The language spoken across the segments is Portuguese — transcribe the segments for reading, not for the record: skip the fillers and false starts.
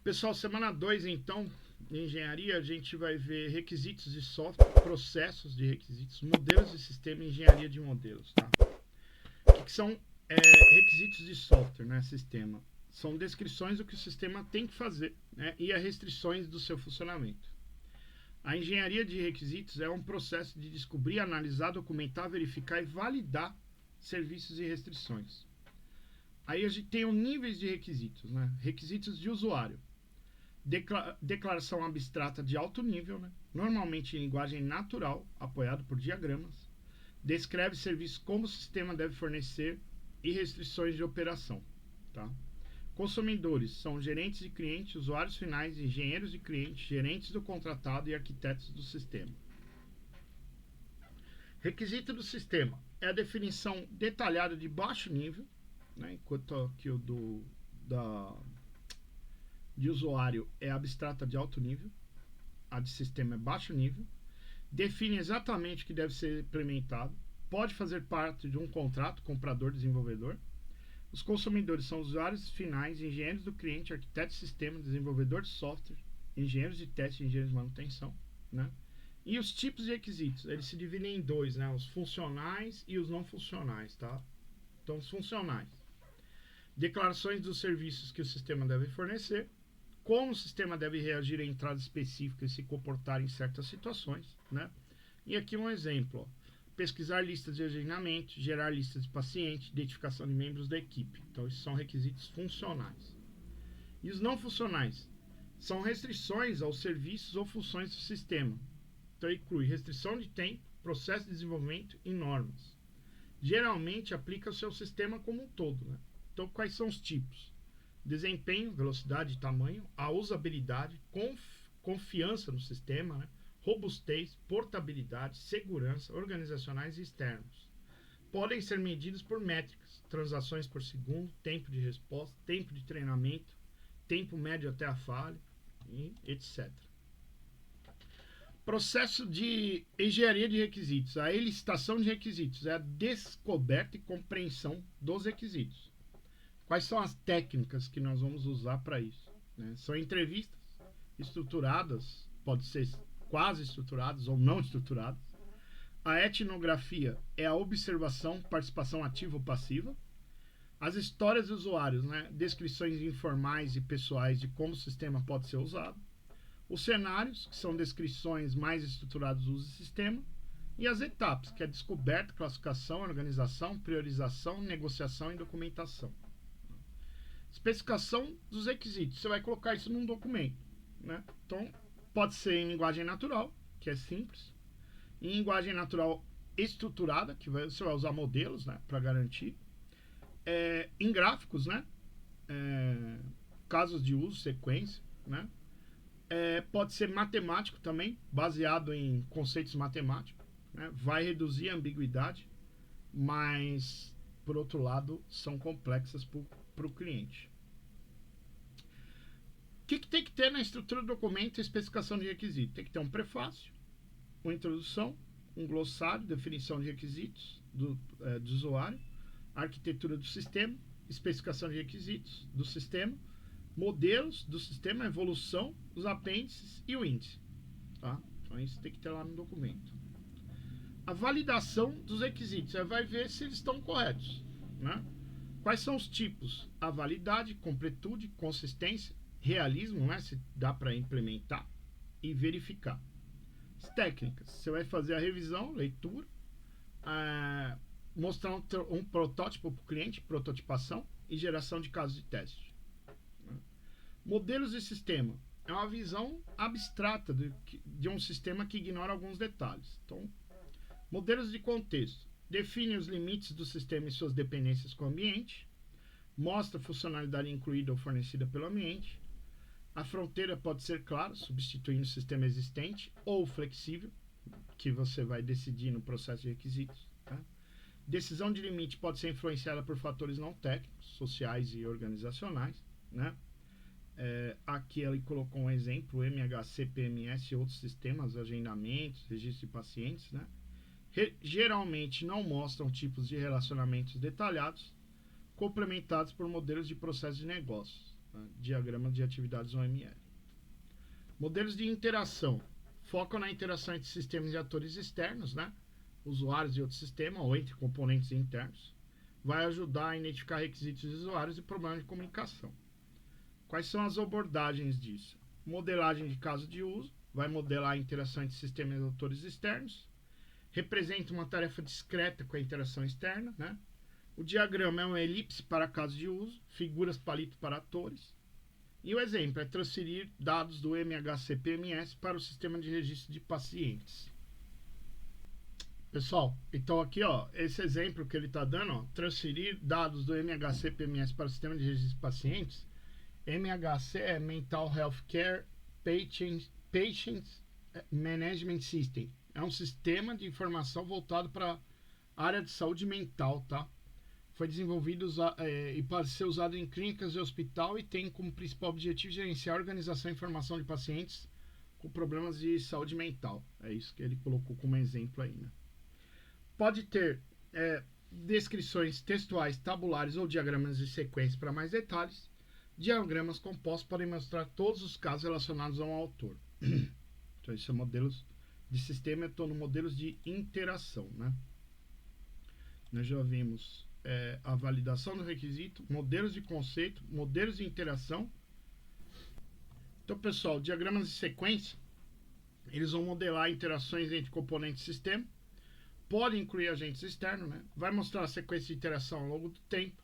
Pessoal, semana 2, então, em engenharia, a gente vai ver requisitos de software, processos de requisitos, modelos de sistema e engenharia de modelos, tá? O que são requisitos de software, né, sistema? São descrições do que o sistema tem que fazer, né, e as restrições do seu funcionamento. A engenharia de requisitos é um processo de descobrir, analisar, documentar, verificar e validar serviços e restrições. Aí a gente tem os níveis de requisitos, né? Requisitos de usuário. Declaração abstrata de alto nível, né? Normalmente em linguagem natural, apoiado por diagramas. Descreve serviços como o sistema deve fornecer e restrições de operação. Tá? Consumidores são gerentes de clientes, usuários finais, engenheiros de cliente, gerentes do contratado e arquitetos do sistema. Requisito do sistema é a definição detalhada de baixo nível, né? Enquanto aqui o de usuário é abstrata de alto nível, a de sistema é baixo nível, define exatamente o que deve ser implementado, pode fazer parte de um contrato comprador-desenvolvedor. Os consumidores são usuários finais, engenheiros do cliente, arquitetos de sistema, desenvolvedor de software, engenheiros de teste e engenheiros de manutenção, né? E os tipos de requisitos, eles se dividem em dois, né? Os funcionais e os não funcionais, tá? Então, os funcionais. Declarações dos serviços que o sistema deve fornecer, como o sistema deve reagir a entradas específicas e se comportar em certas situações, né? E aqui um exemplo, ó. Pesquisar listas de agendamento, gerar listas de pacientes, identificação de membros da equipe. Então, esses são requisitos funcionais. E os não funcionais são restrições aos serviços ou funções do sistema. Então, inclui restrição de tempo, processo de desenvolvimento e normas. Geralmente, aplica ao seu sistema como um todo, né? Então, quais são os tipos? Desempenho, velocidade e tamanho, a usabilidade, confiança no sistema, né? Robustez, portabilidade, segurança, organizacionais e externos. Podem ser medidos por métricas, transações por segundo, tempo de resposta, tempo de treinamento, tempo médio até a falha, e etc. Processo de engenharia de requisitos. A elicitação de requisitos é a descoberta e compreensão dos requisitos. Quais são as técnicas que nós vamos usar para isso? Né? São entrevistas estruturadas, pode ser quase estruturadas ou não estruturadas. A etnografia é a observação, participação ativa ou passiva. As histórias dos usuários, né? Descrições informais e pessoais de como o sistema pode ser usado. Os cenários, que são descrições mais estruturadas do uso do sistema. E as etapas, que é descoberta, classificação, organização, priorização, negociação e documentação. Especificação dos requisitos. Você vai colocar isso num documento, né? Então, pode ser em linguagem natural, que é simples. Em linguagem natural estruturada, que você vai usar modelos, né, para garantir. Em gráficos, né? Casos de uso, sequência, né? Pode ser matemático também, baseado em conceitos matemáticos, né? Vai reduzir a ambiguidade, mas, por outro lado, são complexas para o cliente. O que tem que ter na estrutura do documento e especificação de requisitos? Tem que ter um prefácio, uma introdução, um glossário, definição de requisitos do usuário, arquitetura do sistema, especificação de requisitos do sistema, modelos do sistema, evolução, os apêndices e o índice. Tá? Então isso tem que ter lá no documento. A validação dos requisitos, você vai ver se eles estão corretos, né? Quais são os tipos? A validade, completude, consistência, realismo, né? Se dá para implementar e verificar. As técnicas, você vai fazer a revisão, leitura, mostrar um protótipo para o cliente, prototipação e geração de casos de teste. Modelos de sistema é uma visão abstrata de um sistema que ignora alguns detalhes. Então, modelos de contexto define os limites do sistema e suas dependências com o ambiente, mostra a funcionalidade incluída ou fornecida pelo ambiente. A fronteira pode ser clara, substituindo o sistema existente, ou flexível, que você vai decidir no processo de requisitos. Tá? Decisão de limite pode ser influenciada por fatores não técnicos, sociais e organizacionais. Né? Aqui ele colocou um exemplo, MHC, PMS e outros sistemas, agendamentos, registro de pacientes. Né? Geralmente não mostram tipos de relacionamentos detalhados, complementados por modelos de processo de negócios. diagramas de atividades OML. Modelos de interação. Focam na interação entre sistemas e atores externos, né? Usuários de outro sistema ou entre componentes internos. Vai ajudar a identificar requisitos de usuários e problemas de comunicação. Quais são as abordagens disso? Modelagem de caso de uso. Vai modelar a interação entre sistemas e atores externos. Representa uma tarefa discreta com a interação externa, né? O diagrama é uma elipse para casos de uso, figuras palito para atores. E o exemplo é transferir dados do MHC-PMS para o sistema de registro de pacientes. Pessoal, então aqui, ó, esse exemplo que ele está dando, ó, transferir dados do MHC-PMS para o sistema de registro de pacientes. MHC é Mental Health Care Patient Management System. É um sistema de informação voltado para a área de saúde mental, tá? Foi desenvolvido e pode ser usado em clínicas de hospital e tem como principal objetivo gerenciar a organização e informação de pacientes com problemas de saúde mental. É isso que ele colocou como exemplo aí, né? Pode ter descrições textuais, tabulares ou diagramas de sequência para mais detalhes. Diagramas compostos podem mostrar todos os casos relacionados a um autor. Então, isso é modelos de sistema, eu estou no modelos de interação, né? Nós já vimos a validação do requisito, modelos de conceito, modelos de interação. Então, pessoal, diagramas de sequência, eles vão modelar interações entre componentes do sistema, pode incluir agentes externos, né? Vai mostrar a sequência de interação ao longo do tempo,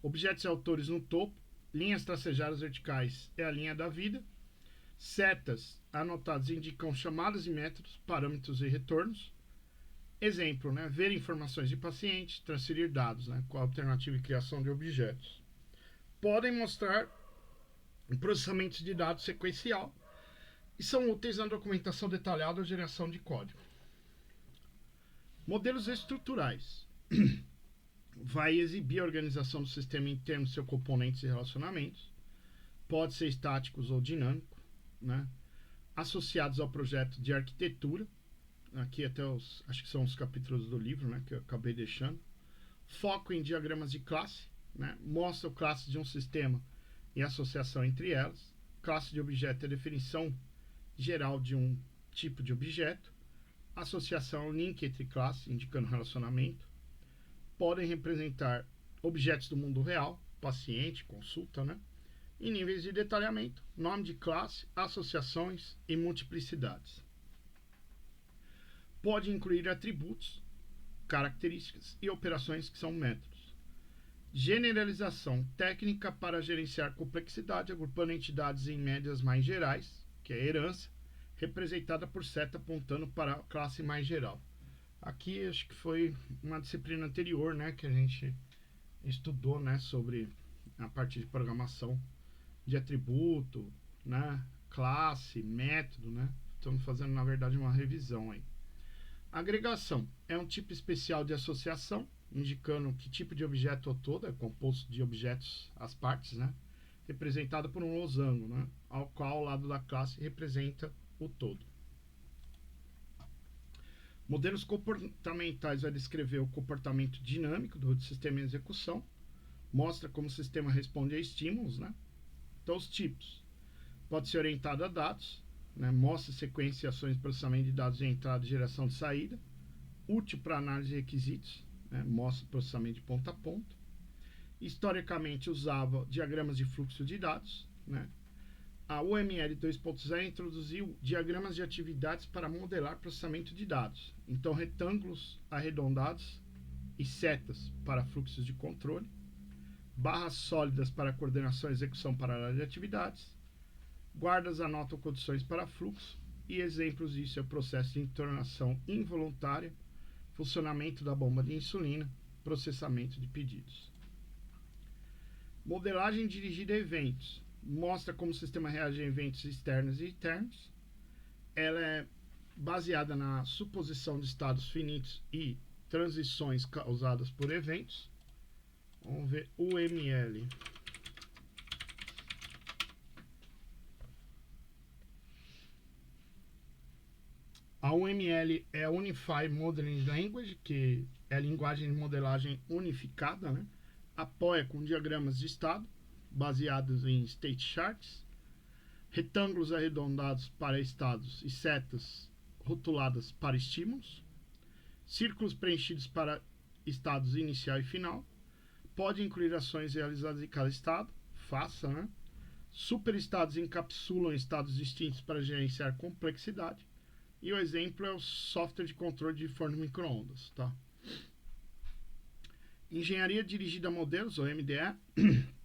objetos e autores no topo, linhas tracejadas verticais é a linha da vida, setas anotadas indicam chamadas e métodos, parâmetros e retornos. Exemplo, né? Ver informações de paciente, transferir dados, né? Com a alternativa de criação de objetos. Podem mostrar processamento de dados sequencial e são úteis na documentação detalhada ou geração de código. Modelos estruturais. Vai exibir a organização do sistema em termos de seus componentes e relacionamentos. Pode ser estáticos ou dinâmico, né? Associados ao projeto de arquitetura. Aqui até acho que são os capítulos do livro, né, que eu acabei deixando. Foco em diagramas de classe, né? Mostra o classe de um sistema e a associação entre elas. Classe de objeto é a definição geral de um tipo de objeto. Associação, link entre classes, indicando relacionamento. Podem representar objetos do mundo real, paciente, consulta, né? E níveis de detalhamento, nome de classe, associações e multiplicidades. Pode incluir atributos, características e operações que são métodos. Generalização técnica para gerenciar complexidade, agrupando entidades em médias mais gerais, que é a herança, representada por seta apontando para a classe mais geral. Aqui acho que foi uma disciplina anterior, né, que a gente estudou, né, sobre a parte de programação de atributo, né, classe, método, né. Estamos fazendo, na verdade, uma revisão aí. Agregação é um tipo especial de associação, indicando que tipo de objeto ao todo é composto de objetos as partes, né, representada por um losango, né, ao qual o lado da classe representa o todo. Modelos comportamentais vai descrever o comportamento dinâmico do sistema em execução, mostra como o sistema responde a estímulos, né? Então, os tipos. Pode ser orientado a dados, né? Mostra sequência e ações de processamento de dados de entrada e geração de saída. Útil para análise de requisitos, né? Mostra o processamento de ponta a ponta. Historicamente, usava diagramas de fluxo de dados, né? A UML 2.0 introduziu diagramas de atividades para modelar processamento de dados. Então, retângulos arredondados e setas para fluxos de controle, barras sólidas para coordenação e execução paralela de atividades, guardas anotam condições para fluxo e exemplos disso é o processo de entonação involuntária, funcionamento da bomba de insulina, processamento de pedidos. Modelagem dirigida a eventos. Mostra como o sistema reage a eventos externos e internos. Ela é baseada na suposição de estados finitos e transições causadas por eventos. Vamos ver UML. A UML é a Unified Modeling Language, que é a linguagem de modelagem unificada, né? Apoia com diagramas de estado, baseados em state charts, retângulos arredondados para estados e setas rotuladas para estímulos, círculos preenchidos para estados inicial e final, pode incluir ações realizadas em cada estado, faça, né? Superestados encapsulam estados distintos para gerenciar complexidade. E o exemplo é o software de controle de forno micro-ondas, tá? Engenharia dirigida a modelos, ou MDE,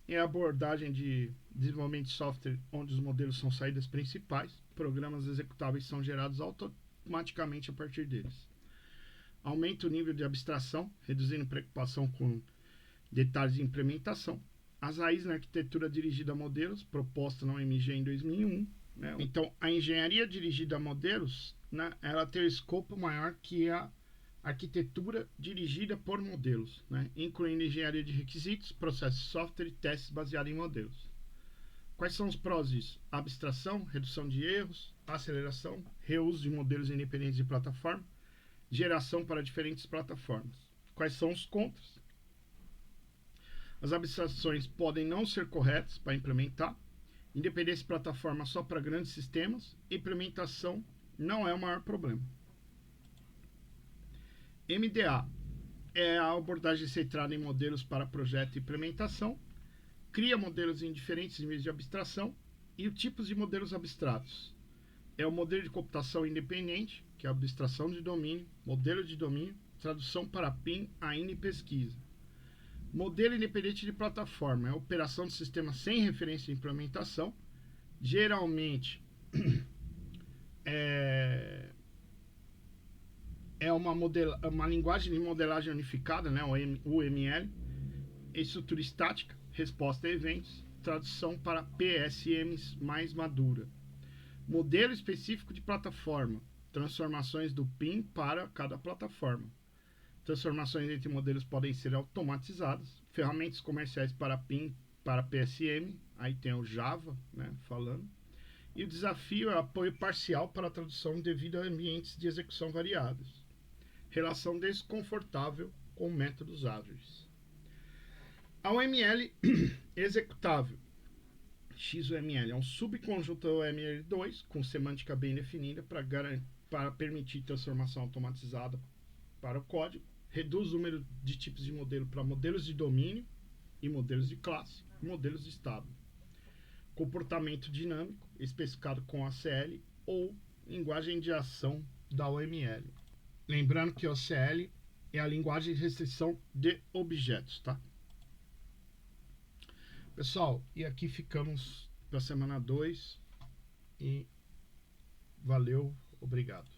é a abordagem de desenvolvimento de software onde os modelos são saídas principais, programas executáveis são gerados automaticamente a partir deles. Aumenta o nível de abstração, reduzindo preocupação com detalhes de implementação. As raízes na arquitetura dirigida a modelos, proposta na OMG em 2001. Né? Então, a engenharia dirigida a modelos, né, ela tem um escopo maior que a arquitetura dirigida por modelos, né, incluindo engenharia de requisitos, processos de software e testes baseados em modelos. Quais são os prós disso? Abstração, redução de erros, aceleração, reuso de modelos independentes de plataforma, geração para diferentes plataformas. Quais são os contras? As abstrações podem não ser corretas para implementar, independência de plataforma só para grandes sistemas, implementação não é o maior problema. MDA é a abordagem centrada em modelos para projeto e implementação, cria modelos em diferentes níveis de abstração e os tipos de modelos abstratos. É o modelo de computação independente, que é a abstração de domínio, modelo de domínio, tradução para PIM, AINE e pesquisa. Modelo independente de plataforma é a operação de sistema sem referência de implementação, geralmente é uma linguagem de modelagem unificada, né, UML, estrutura estática, resposta a eventos, tradução para PSMs mais madura. Modelo específico de plataforma, transformações do PIM para cada plataforma. Transformações entre modelos podem ser automatizadas, ferramentas comerciais para PIM, para PSM, aí tem o Java, né, falando. E o desafio é apoio parcial para a tradução devido a ambientes de execução variados. Relação desconfortável com métodos ágeis. A UML executável XUML é um subconjunto da UML2 com semântica bem definida para permitir transformação automatizada para o código, reduz o número de tipos de modelo para modelos de domínio e modelos de classe e modelos de estado. Comportamento dinâmico especificado com ACL ou linguagem de ação da UML. Lembrando que o ACL é a linguagem de restrição de objetos, tá? Pessoal, e aqui ficamos para a semana 2 e valeu, obrigado.